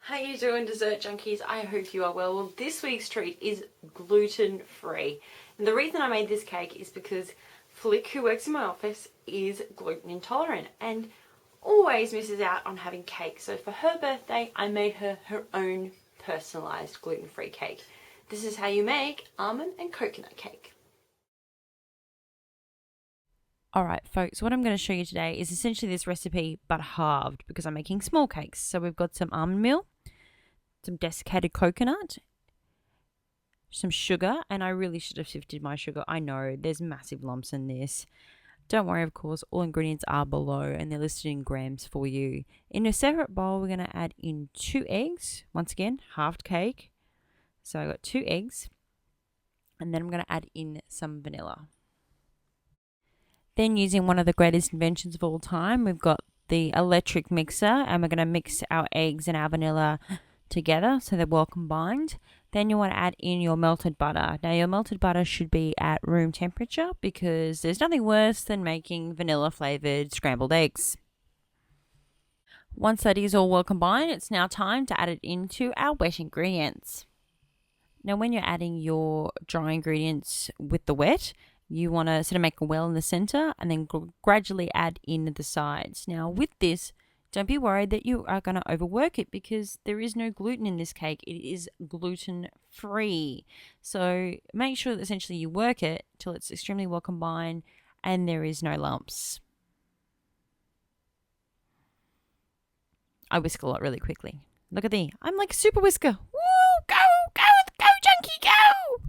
How you doing, dessert junkies? I hope you are well. Well, this week's treat is gluten-free. And the reason I made this cake is because Flick, who works in my office, is gluten intolerant and always misses out on having cake. So for her birthday, I made her her own personalized gluten-free cake. This is how you make almond and coconut cake. Alright folks, what I'm going to show you today is essentially this recipe but halved because I'm making small cakes. So we've got some almond meal, some desiccated coconut, some sugar, and I really should have sifted my sugar. I know there's massive lumps in this. Don't worry, of course, all ingredients are below and they're listed in grams for you. In a separate bowl, we're going to add in 2 eggs. Once again, halved cake. So I got 2 eggs, and then I'm going to add in some vanilla. Then, using one of the greatest inventions of all time, we've got the electric mixer, and we're going to mix our eggs and our vanilla together so they're well combined. Then you want to add in your melted butter. Now, your melted butter should be at room temperature because there's nothing worse than making vanilla flavored scrambled eggs. Once that is all well combined, it's now time to add it into our wet ingredients. Now, when you're adding your dry ingredients with the wet, you want to sort of make a well in the center and then gradually add in the sides. Now, with this, don't be worried that you are going to overwork it because there is no gluten in this cake. It is gluten-free. So make sure that essentially you work it till it's extremely well combined and there is no lumps. I whisk a lot really quickly. Look at me. I'm like a super whisker. Woo! Go, junkie, go!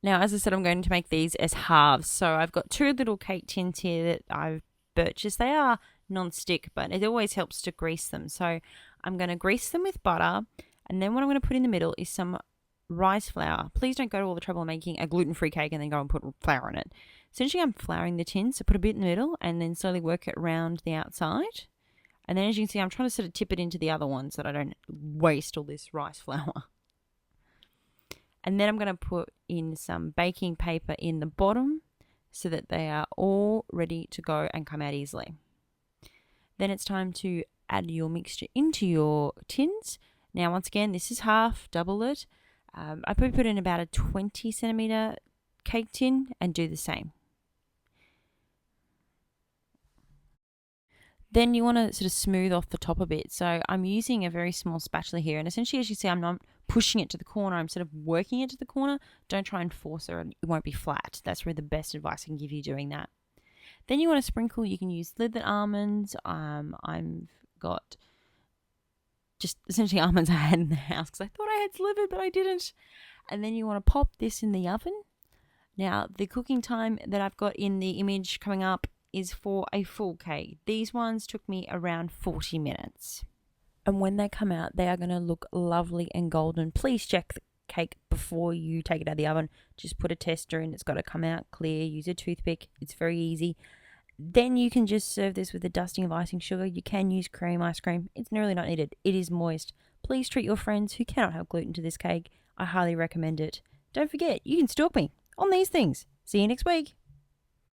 Now, as I said, I'm going to make these as halves. So I've got 2 little cake tins here that I've purchased. They are non-stick, but it always helps to grease them. So I'm going to grease them with butter. And then what I'm going to put in the middle is some rice flour. Please don't go to all the trouble of making a gluten-free cake and then go and put flour in it. Essentially, I'm flouring the tin. So put a bit in the middle and then slowly work it around the outside. And then as you can see, I'm trying to sort of tip it into the other one so that I don't waste all this rice flour. And then I'm going to put in some baking paper in the bottom so that they are all ready to go and come out easily. Then it's time to add your mixture into your tins. Now, once again, this is half, double it. I probably put in about a 20 centimeter cake tin and do the same. Then you want to sort of smooth off the top a bit. So I'm using a very small spatula here. And essentially, as you see, I'm not pushing it to the corner. I'm sort of working it to the corner. Don't try and force it. It won't be flat. That's really the best advice I can give you doing that. Then you want to sprinkle. You can use slivered almonds. I've got just essentially almonds I had in the house because I thought I had slivered, but I didn't. And then you want to pop this in the oven. Now, the cooking time that I've got in the image coming up is for a full cake. These ones took me around 40 minutes. And when they come out, they are going to look lovely and golden. Please check the cake before you take it out of the oven. Just put a tester in. It's got to come out clear. Use a toothpick. It's very easy. Then you can just serve this with a dusting of icing sugar. You can use cream ice cream. It's really not needed. It is moist. Please treat your friends who cannot have gluten to this cake. I highly recommend it. Don't forget, you can stalk me on these things. See you next week.